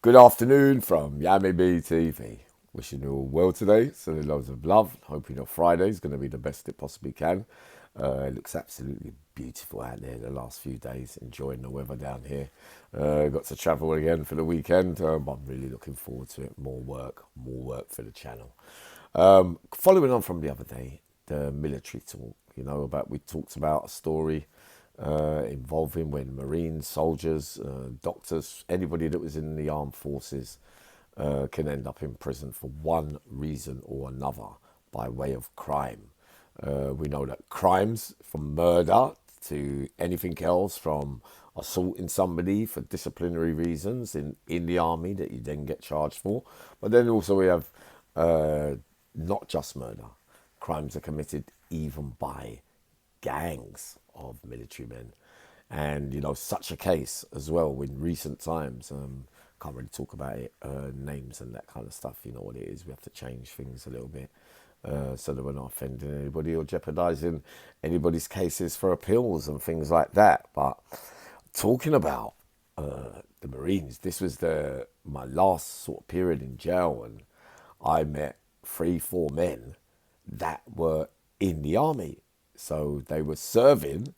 Good afternoon from Yami B TV. Wishing you all well today. Sending loads of love. Hoping your Friday is going to be the best it possibly can. It looks absolutely beautiful out there the last few days. Enjoying the weather down here. Got to travel again for the weekend. But I'm really looking forward to it. More work for the channel. Following on from the other day, the military talk. We talked about a story involving when Marines, soldiers, doctors, anybody that was in the armed forces can end up in prison for one reason or another by way of crime. We know that crimes from murder to anything else, from assaulting somebody for disciplinary reasons in the army that you then get charged for. But then also we have not just murder. Crimes are committed even by gangs of military men. And, such a case as well in recent times. Can't really talk about it, names and that kind of stuff. You know what it is. We have to change things a little bit so that we're not offending anybody or jeopardizing anybody's cases for appeals and things like that. But talking about the Marines, this was my last sort of period in jail, and I met 3, 4 men that were in the army. So they were serving,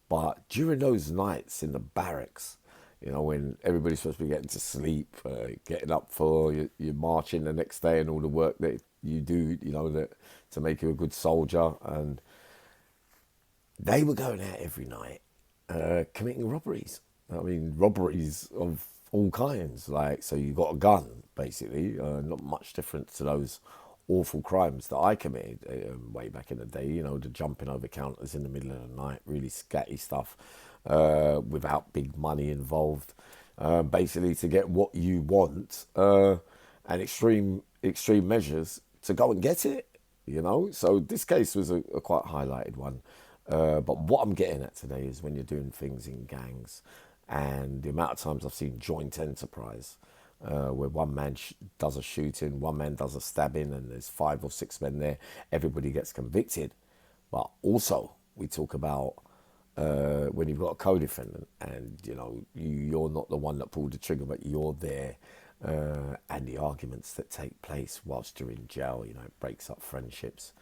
but during those nights in the barracks, when everybody's supposed to be getting to sleep, getting up for your marching the next day and all the work that you do, that to make you a good soldier. And they were going out every night, committing robberies. I mean, robberies of all kinds. Like, so you got a gun, basically, not much different to those awful crimes that I committed way back in the day. The jumping over counters in the middle of the night, really scatty stuff, without big money involved, basically to get what you want, and extreme measures to go and get it. So this case was a quite highlighted one. But what I'm getting at today is when you're doing things in gangs, and the amount of times I've seen joint enterprise, where one man does a shooting, one man does a stabbing, and there's 5 or 6 men there. Everybody gets convicted. But also, we talk about when you've got a co-defendant, and you're not the one that pulled the trigger, but you're there, and the arguments that take place whilst you're in jail. It breaks up friendships,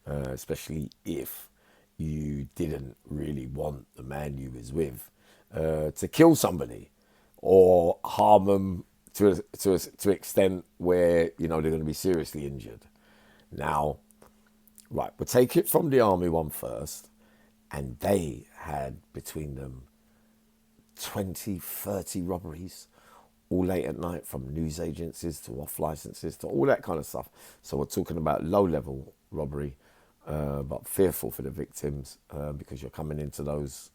especially if you didn't really want the man you was with to kill somebody or harm them to extent where they're going to be seriously injured. Now, right, we'll take it from the army one first, and they had between them 20, 30 robberies, all late at night, from news agencies to off licenses to all that kind of stuff. So we're talking about low level robbery, but fearful for the victims, because you're coming into those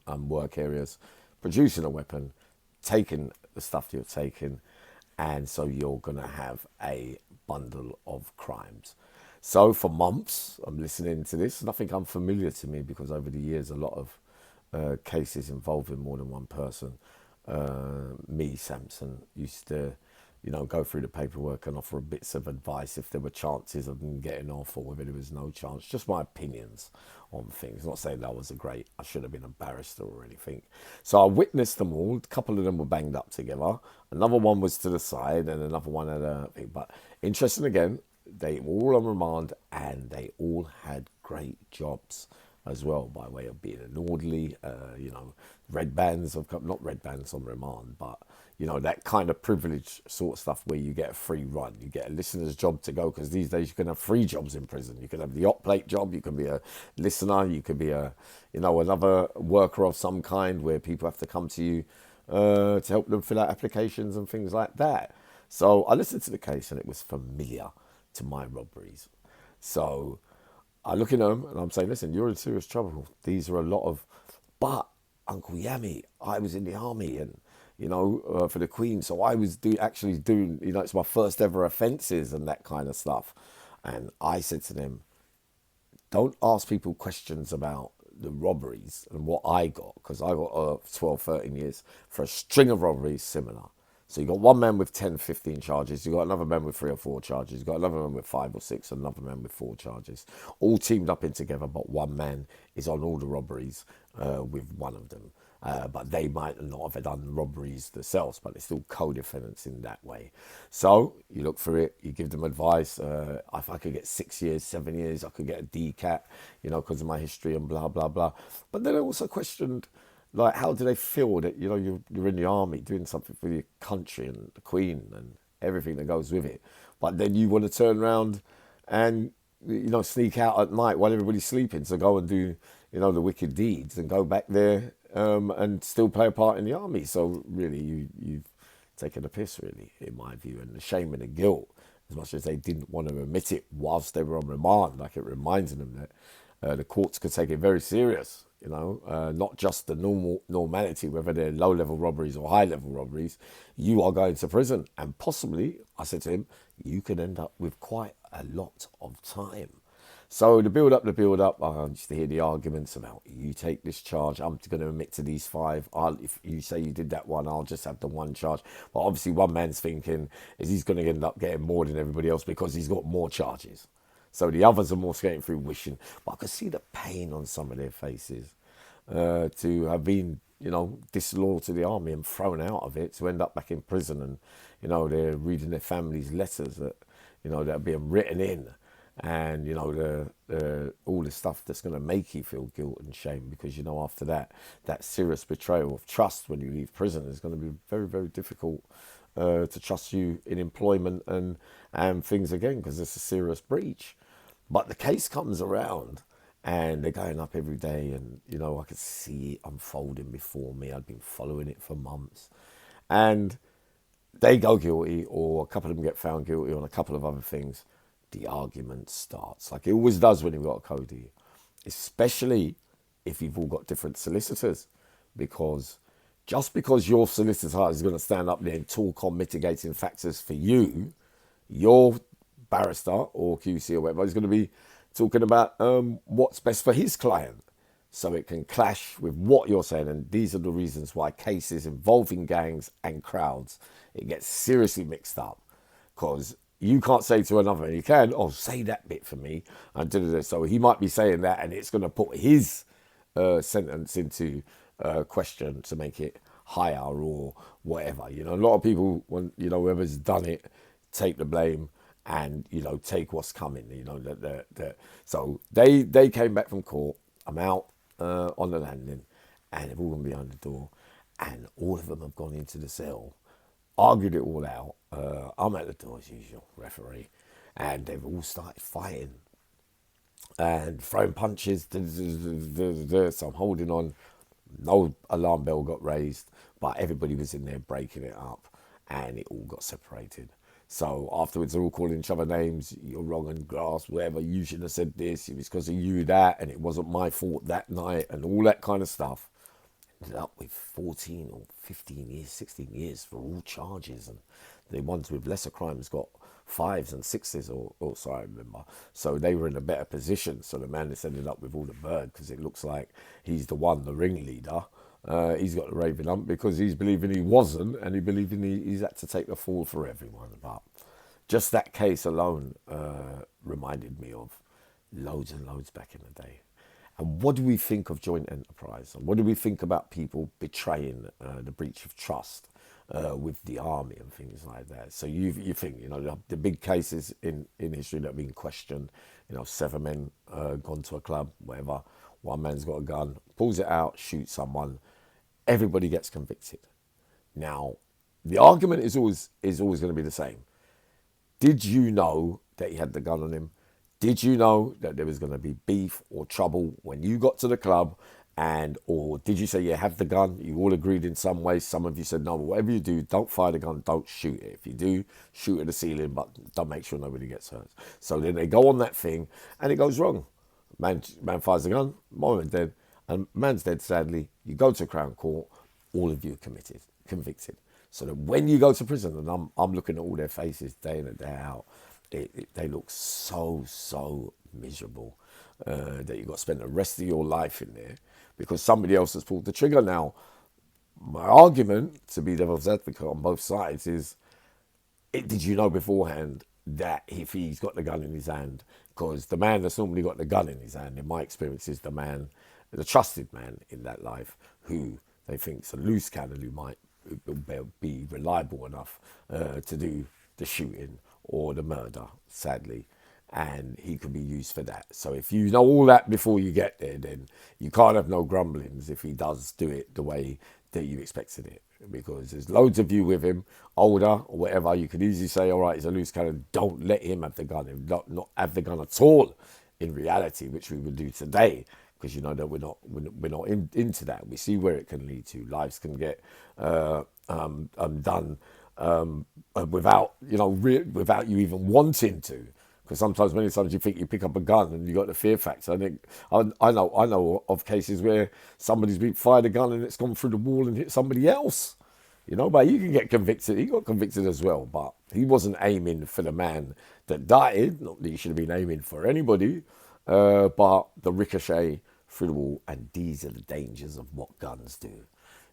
work areas, producing a weapon, taking the stuff you're taking, and so you're going to have a bundle of crimes. So for months, I'm listening to this. Nothing unfamiliar to me, because over the years, a lot of cases involving more than one person. Me, Samson, used to, go through the paperwork and offer bits of advice if there were chances of them getting off or whether there was no chance. Just my opinions on things. Not saying that I should have been a barrister or anything. So I witnessed them all. A couple of them were banged up together. Another one was to the side, and another one had a thing. But interesting again, they were all on remand, and they all had great jobs as well, by way of being an orderly, red bands not red bands on remand, but that kind of privilege sort of stuff where you get a free run, you get a listener's job to go, because these days you can have 3 jobs in prison. You can have the hot plate job, you can be a listener, you could be another worker of some kind where people have to come to you to help them fill out applications and things like that. So I listened to the case, and it was familiar to my robberies. So I look at them and I'm saying, listen, you're in serious trouble. These are a lot of, but Uncle Yami, I was in the army, and, for the Queen. So I was actually doing, it's my first ever offences and that kind of stuff. And I said to them, don't ask people questions about the robberies and what I got, because I got 12, 13 years for a string of robberies similar. So you got one man with 10, 15 charges. You got another man with 3 or 4 charges. You got another man with 5 or 6, and another man with 4 charges. All teamed up in together, but one man is on all the robberies with one of them. but they might not have done robberies themselves, but they're still co-defendants in that way. So you look for it, you give them advice. If I could get 6 years, 7 years, I could get a DCAT, because of my history and blah blah blah. But then I also questioned, like, how do they feel that you're in the army doing something for your country and the Queen and everything that goes with it, but then you want to turn around and sneak out at night while everybody's sleeping to go and do the wicked deeds and go back there and still play a part in the army. So really, you've taken a piss, really, in my view, and the shame and the guilt. As much as they didn't want to admit it whilst they were on remand, like, it reminds them that the courts could take it very serious. Not just the normality, whether they're low-level robberies or high-level robberies. You are going to prison, and possibly, I said to him, you could end up with quite a lot of time. So the build up, I used to hear the arguments about, you take this charge, I'm going to admit to these five. If you say you did that one, I'll just have the one charge. But obviously one man's thinking is he's going to end up getting more than everybody else because he's got more charges. So the others are more skating through wishing. But I could see the pain on some of their faces to have been, disloyal to the army and thrown out of it, to end up back in prison, and, they're reading their families' letters that, that are being written in, and, all the stuff that's going to make you feel guilt and shame, because, after that serious betrayal of trust when you leave prison is going to be very, very difficult to trust you in employment and things again, because it's a serious breach. But the case comes around and they're going up every day, and, I could see it unfolding before me. I'd been following it for months. And they go guilty, or a couple of them get found guilty on a couple of other things. The argument starts, like it always does when you've got a codie, especially if you've all got different solicitors, because just because your solicitor is going to stand up there and talk on mitigating factors for you, your barrister or QC or whatever is going to be talking about what's best for his client. So it can clash with what you're saying. And these are the reasons why cases involving gangs and crowds, it gets seriously mixed up. Because you can't say to another, and you can, say that bit for me. And so he might be saying that, and it's going to put his sentence into question to make it higher or whatever. A lot of people, when whoever's done it, take the blame and take what's coming. So they came back from court. I'm out on the landing, and they've all gone behind the door, and all of them have gone into the cell, argued it all out. I'm at the door as usual, referee, and they've all started fighting and throwing punches. So I'm holding on. No alarm bell got raised, but everybody was in there breaking it up, and it all got separated. So afterwards, they're all calling each other names. You're wrong and grass, whatever. You shouldn't have said this. It was because of you that, and it wasn't my fault that night, and all that kind of stuff. Ended up with 14 or 15 years, 16 years for all charges, and the ones with lesser crimes got 5s and 6s, or so I remember. So they were in a better position. So the man that's ended up with all the bird, because it looks like he's the one, the ringleader. He's got the raving hump because he's believing he wasn't, and he believing he's had to take the fall for everyone. But just that case alone reminded me of loads and loads back in the day. And what do we think of joint enterprise? And what do we think about people betraying the breach of trust with the army and things like that? So you think, the big cases in history that have been questioned, 7 men gone to a club, whatever, one man's got a gun, pulls it out, shoots someone, everybody gets convicted. Now, the argument is always going to be the same. Did you know that he had the gun on him? Did you know that there was going to be beef or trouble when you got to the club? Or did you say you have the gun? You all agreed in some way. Some of you said, no, whatever you do, don't fire the gun, don't shoot it. If you do, shoot at the ceiling, but don't make sure nobody gets hurt. So then they go on that thing, and it goes wrong. Man fires the gun, man's dead, and man's dead, sadly. You go to Crown Court, all of you are convicted. So that when you go to prison, and I'm looking at all their faces day in and day out, they look so miserable that you've got to spend the rest of your life in there because somebody else has pulled the trigger. Now, my argument, to be devil's advocate on both sides, is did you know beforehand that if he's got the gun in his hand, because the man that's normally got the gun in his hand, in my experience, is the trusted man in that life who They think it's a loose cannon who might be reliable enough to do the shooting or the murder, sadly. And he could be used for that. So if you know all that before you get there, then you can't have no grumblings if he does do it the way that you expected it. Because there's loads of you with him, older or whatever, you could easily say, all right, he's a loose cannon, don't let him have the gun, not have the gun at all in reality, which we would do today, because you know that we're not into that. We see where it can lead to. Lives can get done without without you even wanting to. Because many times you think you pick up a gun and you got the fear factor. I know of cases where somebody's been fired a gun and it's gone through the wall and hit somebody else. But you can get convicted. He got convicted as well, but he wasn't aiming for the man that died. Not that he should have been aiming for anybody, but the ricochet through the wall. And these are the dangers of what guns do.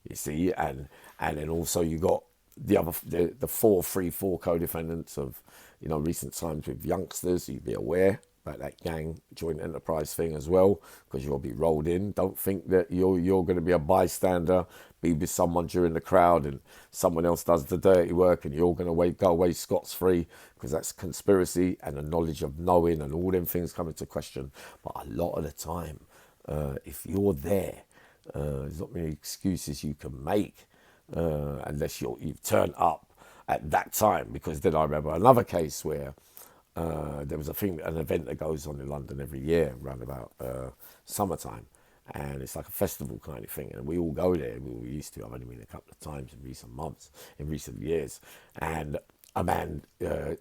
You see, and then also you got the 434 codependents of recent times with youngsters. You'd be aware about that gang joint enterprise thing as well, because you'll be rolled in. Don't think that you're going to be a bystander, be with someone during the crowd, and someone else does the dirty work, and you're going to go away scot-free, because that's conspiracy and the knowledge of knowing and all them things come into question. But a lot of the time, if you're there, there's not many excuses you can make unless you've turned up at that time. Because then I remember another case where there was an event that goes on in London every year around about summertime, and it's like a festival kind of thing, and we all go there. We used to. I've only been a couple of times in recent months, in recent years, and a man, a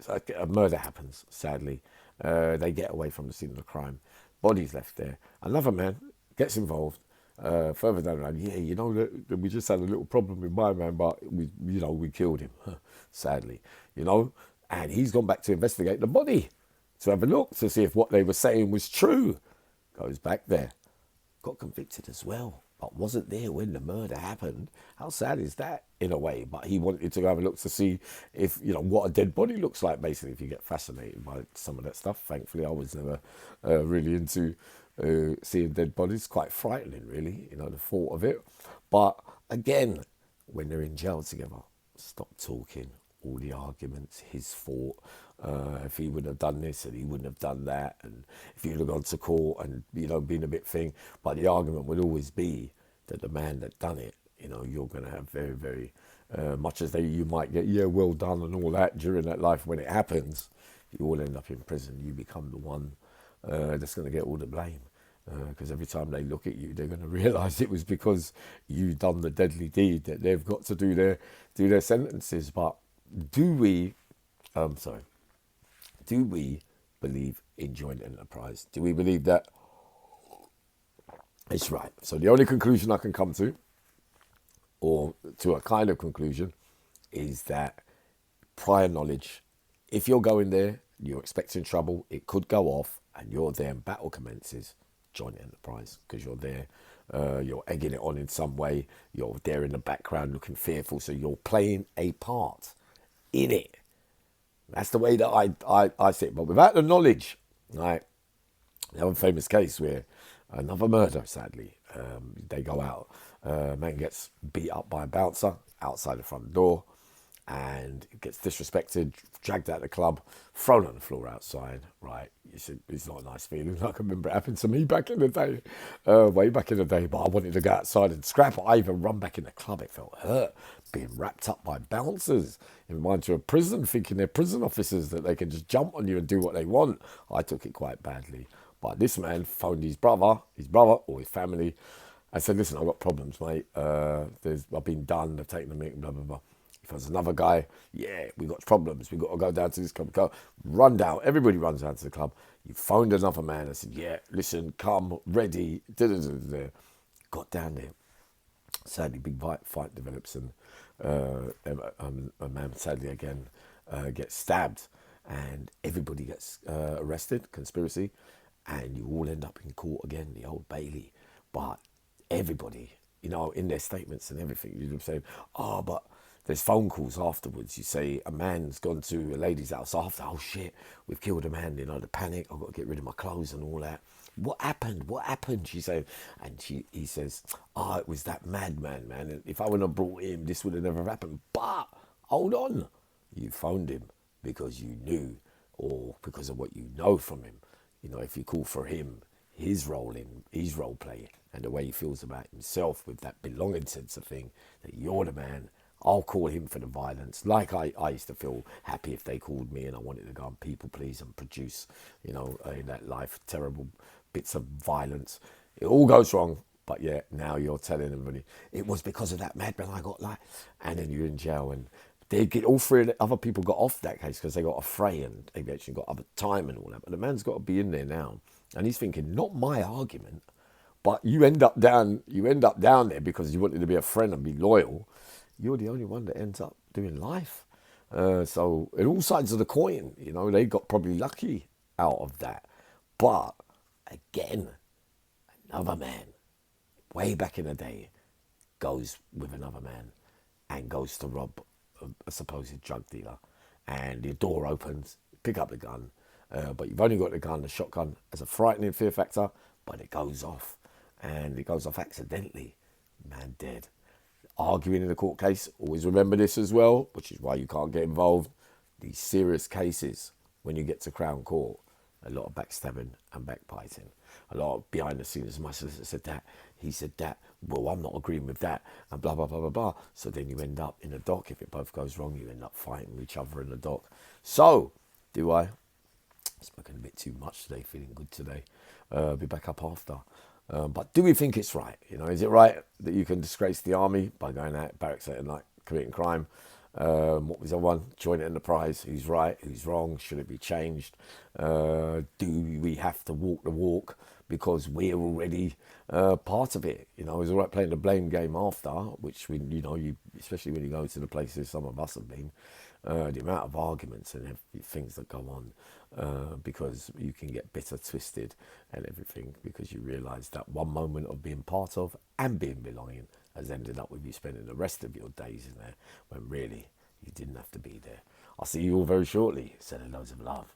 murder happens. Sadly, they get away from the scene of the crime. Body's left there. Another man gets involved. Further down the line, that we just had a little problem with my man, but we killed him, sadly, and he's gone back to investigate the body, to have a look to see if what they were saying was true. Goes back there, got convicted as well, but wasn't there when the murder happened. How sad is that in a way? But he wanted to have a look to see if what a dead body looks like. Basically, if you get fascinated by some of that stuff. Thankfully, I was never really into seeing dead bodies. Quite frightening, really, the thought of it. But again, when they're in jail together, stop talking. All the arguments, his fault. If he would have done this and he wouldn't have done that, and if he would have gone to court and been a bit thing. But the argument would always be that the man that done it, you're going to have very, very much as you might get well done and all that during that life. When it happens, you all end up in prison. You become the one that's going to get all the blame. Because every time they look at you, they're going to realise it was because you done the deadly deed that they've got to do their sentences. But do we believe in joint enterprise? Do we believe that it's right? So the only conclusion I can come to, or to a kind of conclusion, is that prior knowledge, if you're going there, you're expecting trouble, it could go off, and you're there and battle commences, joint enterprise, because you're there, you're egging it on in some way, you're there in the background looking fearful, so you're playing a part in it. That's the way that I see it. But without the knowledge, right? They have a famous case where another murder, sadly, they go out, man gets beat up by a bouncer outside the front door, and gets disrespected, dragged out of the club, thrown on the floor outside, right? It's not a nice feeling. I can remember it happened to me back in the day, way back in the day, but I wanted to go outside and scrap. I even run back in the club. It felt hurt, being wrapped up by bouncers. It reminds you of prison, thinking they're prison officers, that they can just jump on you and do what they want. I took it quite badly. But this man phoned his brother or his family, and said, listen, I've got problems, mate. I've been done, they've taken the mic, blah, blah, blah. If there's another guy, we got problems. We got to go down to this club. Go, run down. Everybody runs down to the club. You phoned another man and said, listen, come, ready. Got down there. Sadly, big fight develops, and a man sadly again gets stabbed, and everybody gets arrested, conspiracy, and you all end up in court again, the Old Bailey. But everybody, in their statements and everything, you're saying, but there's phone calls afterwards. You say a man's gone to a lady's house after, oh shit, we've killed a man, the panic, I've got to get rid of my clothes and all that. What happened? What happened? She said, and he says, oh, it was that madman, man. And if I wouldn't have brought him, this would have never happened. But hold on, you phoned him because you knew, or because of what you know from him. You know, if you call for him, his role play, and the way he feels about himself with that belonging sense of thing, that you're the man. I'll call him for the violence. Like I used to feel happy if they called me and I wanted to go and people please and produce, in that life, terrible bits of violence. It all goes wrong. But yeah, now you're telling everybody it was because of that madman I got like, and then you're in jail. And they get all three of the other people got off that case because they got afraid and they actually got other time and all that. But the man's got to be in there now, and he's thinking, not my argument, but you end up down there because you wanted to be a friend and be loyal. You're the only one that ends up doing life. So in all sides of the coin, they got probably lucky out of that. But again, another man, way back in the day, goes with another man and goes to rob a supposed drug dealer. And the door opens, pick up the gun, but you've only got the gun, the shotgun, as a frightening fear factor, but it goes off. And it goes off accidentally. Man dead. Arguing in the court case, always remember this as well, which is why you can't get involved. These serious cases, when you get to Crown Court, a lot of backstabbing and backbiting, a lot of behind the scenes. My solicitor said that, he said that, well, I'm not agreeing with that, and blah, blah, blah, blah, blah. So then you end up in the dock. If it both goes wrong, you end up fighting with each other in the dock. So, do I? Spoken a bit too much today, feeling good today. Be back up after. But do we think it's right? Is it right that you can disgrace the army by going out barracks at night committing crime? What was the one? Joint enterprise. Who's right? Who's wrong? Should it be changed? Do we have to walk the walk because we're already part of it? It's all right playing the blame game after, which you especially when you go to the places some of us have been. The amount of arguments and things that go on because you can get bitter, twisted and everything because you realise that one moment of being part of and being belonging has ended up with you spending the rest of your days in there when really you didn't have to be there. I'll see you all very shortly. Sending loads of love.